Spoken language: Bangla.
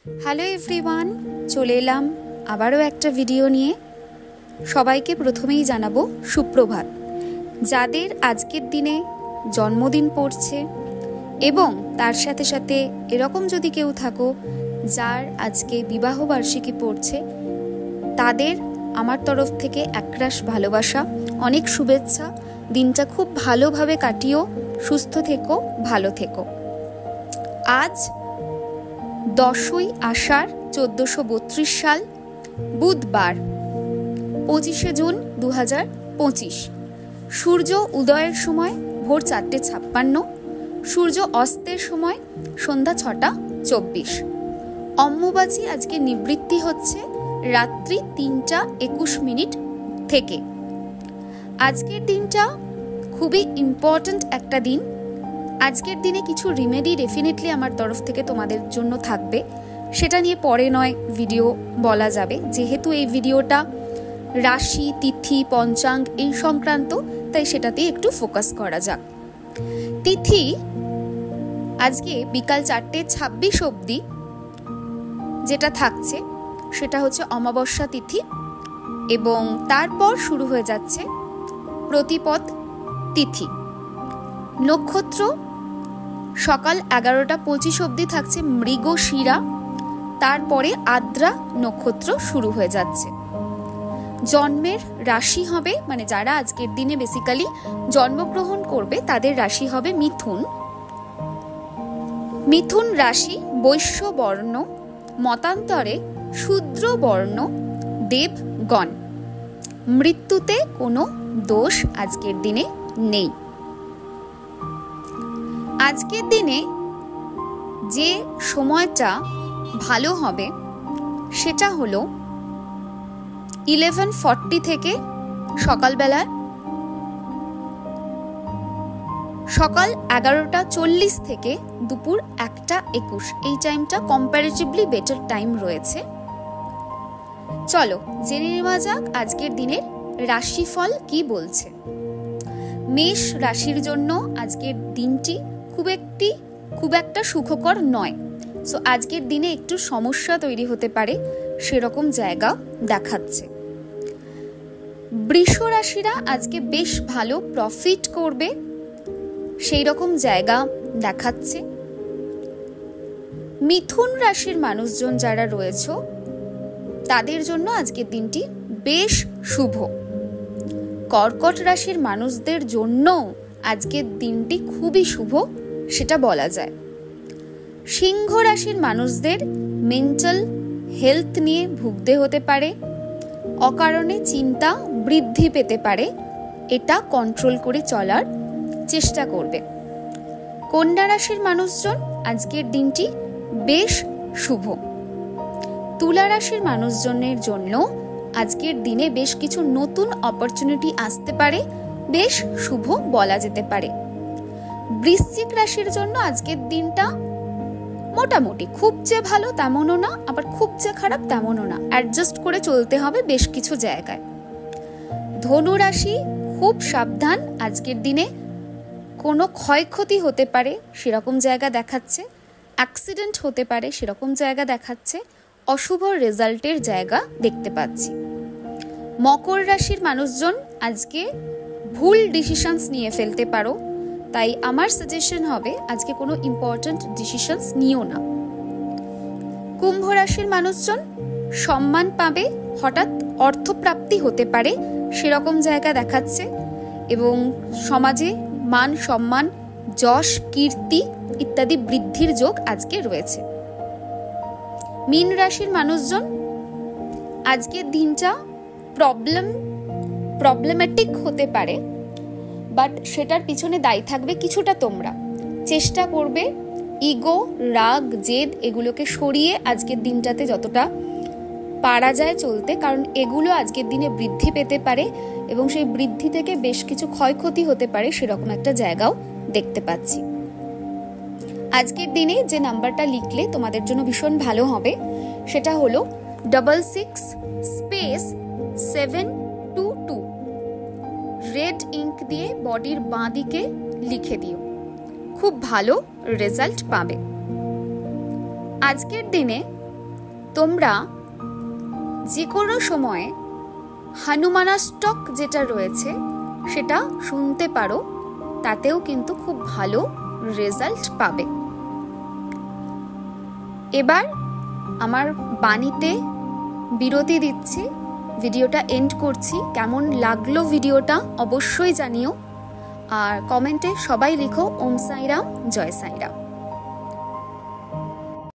হ্যালো এভরিওয়ান, চলে এলাম আবারও একটা ভিডিও নিয়ে। সবাইকে প্রথমেই জানাবো সুপ্রভাত। যাদের আজকের দিনে জন্মদিন পড়ছে এবং তার সাথে সাথে এরকম যদি কেউ থাকো যার আজকে বিবাহ বার্ষিকী পড়ছে, তাদের আমার তরফ থেকে একরাশ ভালোবাসা, অনেক শুভেচ্ছা। দিনটা খুব ভালোভাবে কাটিও, সুস্থ থেকো, ভালো থেকো। আজ 10ই আষাঢ় 1432 সাল, বুধবার, 25শে জুন 2025। সূর্য উদয়ের সময় ভোর 4:56, সূর্য অস্তের সময় সন্ধ্যা 6:24। অম্বুবাচী আজকে নিবৃত্তি হচ্ছে রাত্রি 3:21 থেকে। আজকের দিনটা খুবই ইম্পর্ট্যান্ট একটা দিন। আজকের দিনে কিছু রিমেডি ডেফিনেটলি আমার তরফ থেকে তোমাদের জন্য থাকবে, সেটা নিয়ে পরে নয় ভিডিও বলা যাবে, যেহেতু এই ভিডিওটা রাশি, তিথি, পঞ্চাঙ্গ এই সংক্রান্ত, তাই সেটাতেই একটু ফোকাস করা যাক। তিথি আজকে বিকাল 4:26 অবধি যেটা থাকছে সেটা হচ্ছে অমাবস্যা তিথি, এবং তারপর শুরু হয়ে যাচ্ছে প্রতিপদ তিথি। নক্ষত্র সকাল 11:25 অবধি থাকছে মৃগশিরা, তারপরে আদ্রা নক্ষত্র শুরু হয়ে যাচ্ছে। জন্মের রাশি হবে, মানে যারা আজকের দিনে বেসিক্যালি জন্মগ্রহণ করবে তাদের রাশি হবে মিথুন। মিথুন রাশি বৈশ্য বর্ণ, মতান্তরে শূদ্র বর্ণ দেবগণ। মৃত্যুতে কোনো দোষ আজকের দিনে নেই। আজকের দিনে যে সময়টা ভালো হবে সেটা হলো 11:40 থেকে সকালবেলা সকাল 11:40 থেকে দুপুর 1:21। এই টাইমটা কম্পারেটিভলি বেটার টাইম রয়েছে। চলো জেনে নেওয়া যাক আজকের দিনের রাশিফল কি বলছে। মেষ রাশির জন্য আজকের দিনটি খুব একটা সুখকর নয়। সো আজকের দিনে একটু সমস্যা তৈরি হতে পারে, সেরকম জায়গা দেখাচ্ছে। বৃষ রাশিরা আজকে বেশ ভালো প্রফিট করবে, সেই রকম জায়গা দেখাচ্ছে। মিথুন রাশির মানুষজন যারা রয়েছে তাদের জন্য আজকের দিনটি বেশ শুভ। কর্কট রাশির মানুষদের জন্য আজকের দিনটি খুবই শুভ, সেটা বলা যায়। সিংহ রাশির মানুষদের মেন্টাল হেলথ নিয়ে ভুগতে হতে পারে, অকারণে চিন্তা বৃদ্ধি পেতে পারে, এটা কন্ট্রোল করে চলার চেষ্টা করবে। কন্যা রাশির মানুষজন আজকের দিনটি বেশ শুভ। তুলা রাশির মানুষজনের জন্য আজকের দিনে বেশ কিছু নতুন অপরচুনিটি আসতে পারে, বেশ শুভ বলা যেতে পারে। বৃশ্চিক রাশির জন্য আজকের দিনটা মোটামুটি, খুব যে ভালো তেমনও না, আবার খুব যে খারাপ তেমনও না, অ্যাডজাস্ট করে চলতে হবে বেশ কিছু জায়গায়। ধনু রাশি খুব সাবধান, আজকের দিনে কোনো ক্ষয়ক্ষতি হতে পারে সেরকম জায়গা দেখাচ্ছে, অ্যাক্সিডেন্ট হতে পারে সেরকম জায়গা দেখাচ্ছে, অশুভ রেজাল্টের জায়গা দেখতে পাচ্ছি। মকর রাশির মানুষজন আজকে ভুল ডিসিশনস নিয়ে ফেলতে পারো, তাই আমার সাজেশন হবে আজকে কোনো ইম্পর্ট্যান্ট ডিসিশনস নিও না। কুম্ভ রাশির মানুষজন সম্মান পাবে, হঠাৎ অর্থপ্রাপ্তি হতে পারে সেরকম জায়গা দেখাচ্ছে, এবং সমাজে মান সম্মান, যশ, কীর্তি ইত্যাদি বৃদ্ধির যোগ আজকে রয়েছে। মীন রাশির মানুষজন আজকের দিনটা প্রবলেমেটিক হতে পারে, বাট সেটার পিছনে দায়ী থাকবে কিছুটা তোমরা। চেষ্টা করবে ইগো, রাগ, জেদ এগুলোকে সরিয়ে আজকের দিনটাতে যতটা পারা যায় চলতে, কারণ এগুলো আজকের দিনে বৃদ্ধি পেতে পারে এবং সেই বৃদ্ধি থেকে বেশ কিছু ক্ষয়ক্ষতি হতে পারে, সেরকম একটা জায়গাও দেখতে পাচ্ছি। আজকের দিনে যে নাম্বারটা লিখলে তোমাদের জন্য ভীষণ ভালো হবে সেটা হলো 66-722। রেড ইঙ্ক দিয়ে বডির বাঁ দিকে লিখে দিও, খুব ভালো রেজাল্ট পাবে। আজকের দিনে তোমরা যে কোনো সময়ে হনুমানাষ্টক যেটা রয়েছে সেটা শুনতে পারো, তাতেও কিন্তু খুব ভালো রেজাল্ট পাবে। এবার আমার বাণীতে বিরতি দিচ্ছি, ভিডিওটা এন্ড করছি। কেমন লাগলো ভিডিওটা অবশ্যই জানিও, আর কমেন্টে সবাই লিখো ওম সাইরাম, জয় সাইরাম।